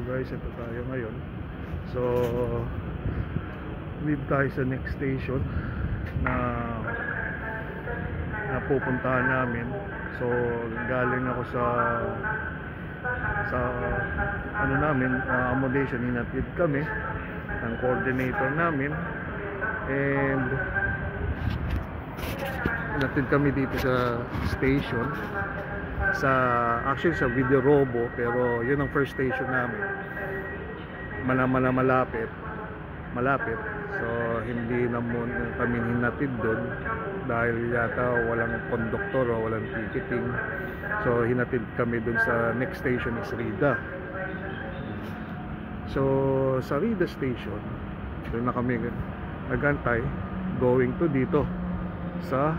guys, ito tayo ngayon. So leave tayo sa next station na pupuntahan namin. So galing ako sa ano namin, accommodation. Hinatid kami ng coordinator namin, and hinatid kami dito sa station, actually sa Videorobo, pero yun ang first station namin. Malapit. So hindi naman kami hinatid doon dahil yata walang konduktor o walang ticketing. So hinatid kami doon sa next station is Rida. So sa Rida station, doon na kami nagantay going to dito sa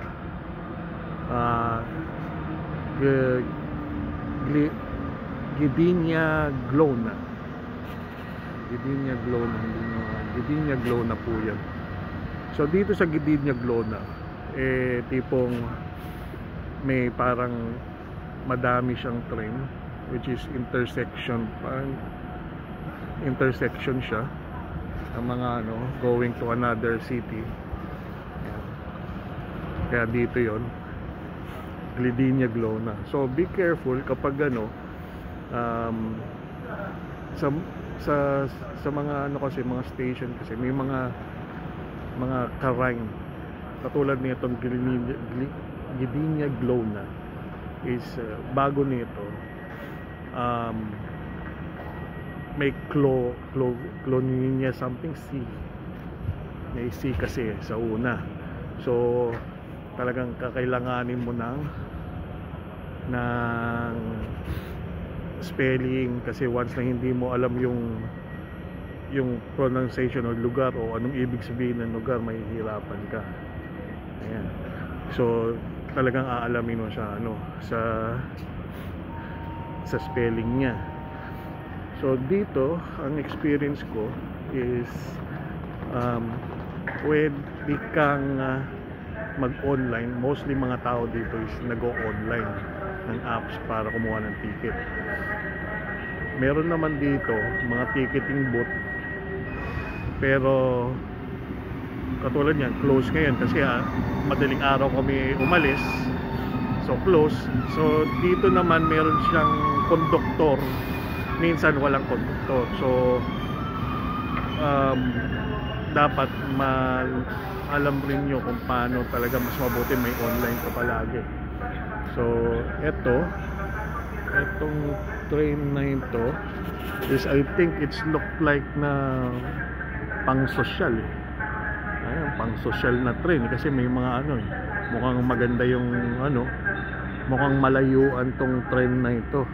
Gdynia Glona. Gdynia Glona po yan. So dito sa Gdynia Glona, tipong may parang madami siyang train, which is intersection siya ng mga going to another city. Ayan. Kaya dito yon, Gdynia Glona. So be careful kapag sa mga kasi mga station, kasi may mga karang katulad nitong Gdynia Glona is bago nito, may Clonia something C, may C kasi sa una. So talagang kakailanganin mo ng spelling, kasi once na hindi mo alam yung pronunciation ng lugar o anong ibig sabihin ng lugar, mahihirapan ka. Ayan. So talagang aalamin mo siya sa spelling niya. So dito ang experience ko is pwede kang mag-online. Mostly mga tao dito is nag-o-online ng apps para kumuha ng ticket. Meron naman dito mga ticketing booth, pero katulad niyan, close ngayon kasi madaling araw kami umalis, so close. So dito naman meron siyang konduktor, minsan walang konduktor. So dapat alam rin nyo kung paano talaga mas mabuti may online ka palagi. So etong train na ito is, I think it's look like na pang social Ayun, pang social na train kasi may mga mukhang maganda yung mukhang malayuan tong train na ito.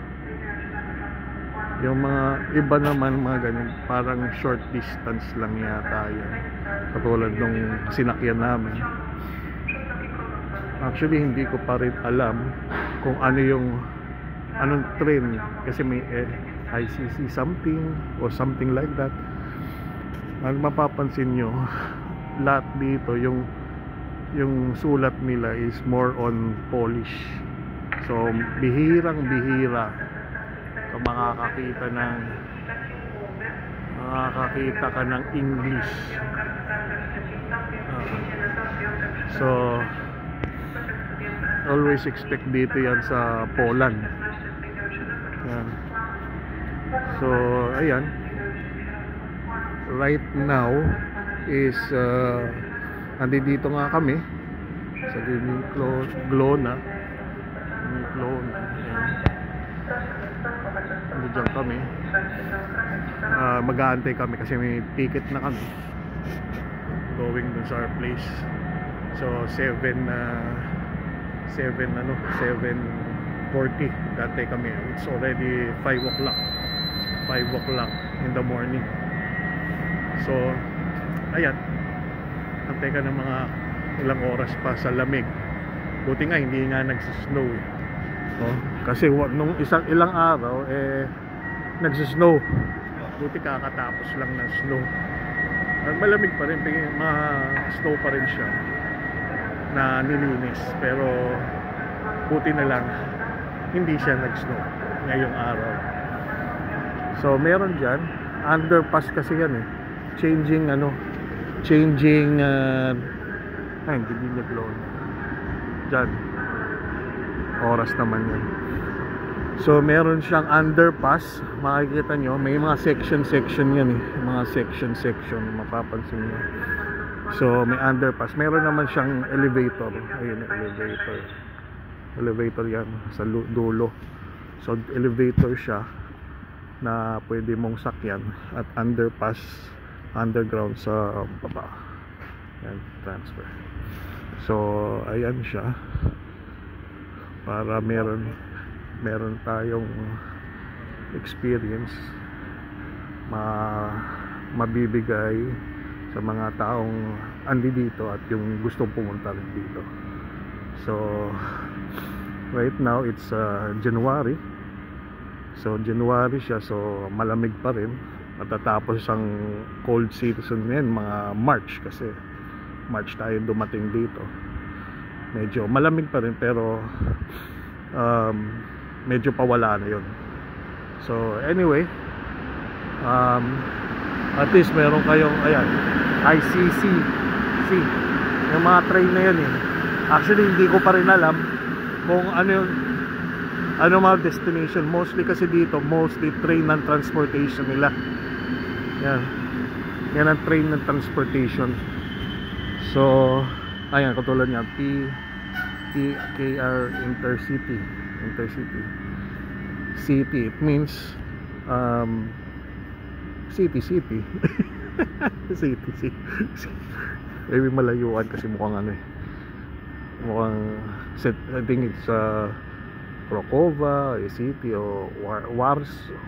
Yung mga iba naman mga ganyan, parang short distance lang yata yan, katulad nung sinakyan namin. Actually hindi ko pa rin alam kung anong train, kasi may ICC something or something like that. Ang mapapansin nyo, lahat dito yung sulat nila is more on Polish. So bihirang-bihira ka makakakita ka ng English. So always expect dito yan sa Poland. Yan. So ayan, right now is nandito nga kami sa Glona. Diyan kami, mag-aantay kami kasi may ticket na kami going dun sa our place. So 7:40 dati kami. It's already 5 o'clock in the morning. So ayan, antay ka ng mga ilang oras pa sa lamig. Buti nga hindi nga nagsisnow kasi nung ilang araw nagsisnow. Buti kakatapos lang ng snow. Malamig pa rin, snow pa rin siya na nilinis, pero buti na lang hindi siya nag-snow ngayong araw. So meron dyan, underpass kasi yan eh. Changing ay hindi nag-load dyan, oras naman yan. So meron siyang underpass, makikita nyo may mga section yan eh, mga section mapapansin nyo. So may underpass, meron naman siyang elevator. Ayun, elevator yan sa dulo. So elevator siya na pwede mong sakyan, at underpass, underground sa baba. Yan, transfer. So ayan siya, para meron tayong experience mabibigay sa mga taong andi dito at yung gustong pumunta rin dito. So right now it's January. So January siya, so malamig pa rin. Matatapos ang cold season ngayon mga March, kasi March tayo dumating dito. Medyo malamig pa rin, pero medyo pawala na yun. So anyway, at least meron kayong, ayan, ICC yung mga train na yun eh. Actually hindi ko pa rin alam kung ano mga destination. Mostly kasi dito, mostly train and transportation nila. Yan ang train and transportation. So ayan, katulad niya, PKR Intercity. City, it means city city. Maybe malayuan kasi mukhang I think it's Crocova, city, o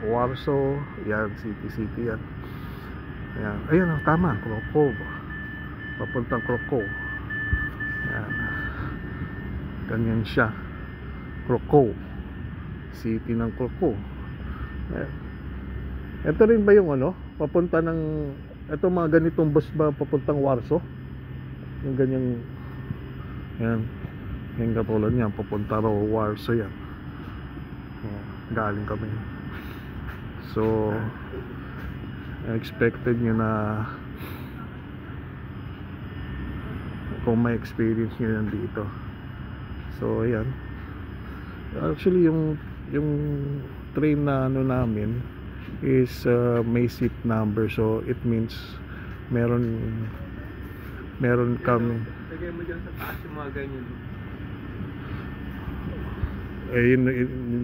Warsaw. Yan, city yan. Ayun, tama, Crocova, papuntang Krakow. Yan, ganyan siya, Krakow, city ng Krakow. Ito rin ba yung papunta ng, ito mga ganitong bus ba papuntang Warsaw? Yung ganyang, yan, yung katulad niyan, papunta raw Warsaw yan. Galing kami. So expected nyo na kung may experience nyo yan dito. So ayan, actually yung train na namin is may seat number, so it means meron kami. Lagay mo dyan sa taas yung mga ganyan. Yun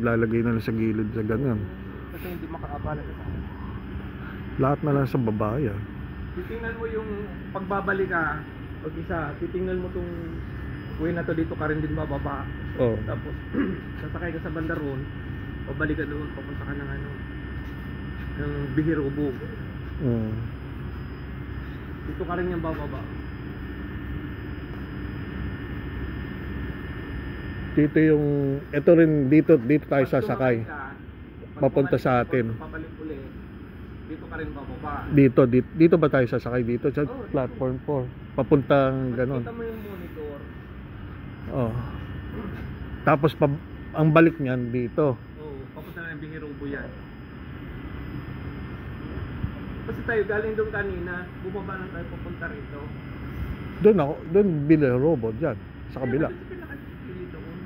lalagay na lang sa gilid sa ganyan. Kasi hindi makakabala sa taas. Lahat na lang sa baba yan. Titingnan mo yung pagbabalik ka, pag isa, titingnan mo tong way na to, dito ka rin din bababa. Oh. Tapos sasakay ka sa banda roon, pabalik ka doon, papunta ka ng ng Bihirubog. Dito ka rin yung bababa. Dito yung, ito rin, dito tayo sasakay. Papunta sa atin. Papalik uli, dito ka rin bababa. Dito ba tayo sasakay dito sa platform 4? Papuntang ganon. Kita mo yung monitor. Oh. Tapos ang balik niyan dito. Papunta na ng Bihirubog yan. Kasi tayo galing doon kanina, bumaba na tayo papunta rito. Doon Bihirubog dyan, sa kabila.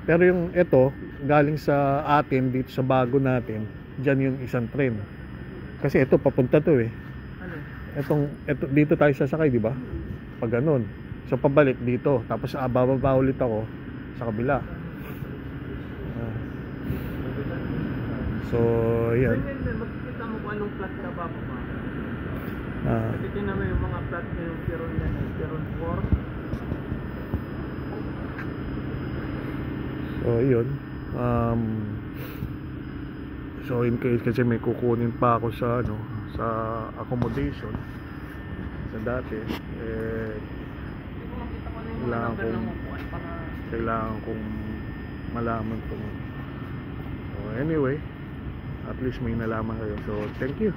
Pero yung ito, galing sa atin dito sa bago natin, dyan yung isang train. Kasi ito papunta to eh. Ito dito tayo sasakay, di ba? Pag ganun. So pabalik dito, tapos bababa ulit ako sa kabila. So yan. Makikita mo kung anong plat ka bababa. Makikita mo yung mga plat na yung Peron yan, Peron 4. So yun, so in case kasi may kukunin pa ako sa sa accommodation sa dati, kailangan kong malaman kung, so anyway, at least may nalaman kayo. So thank you.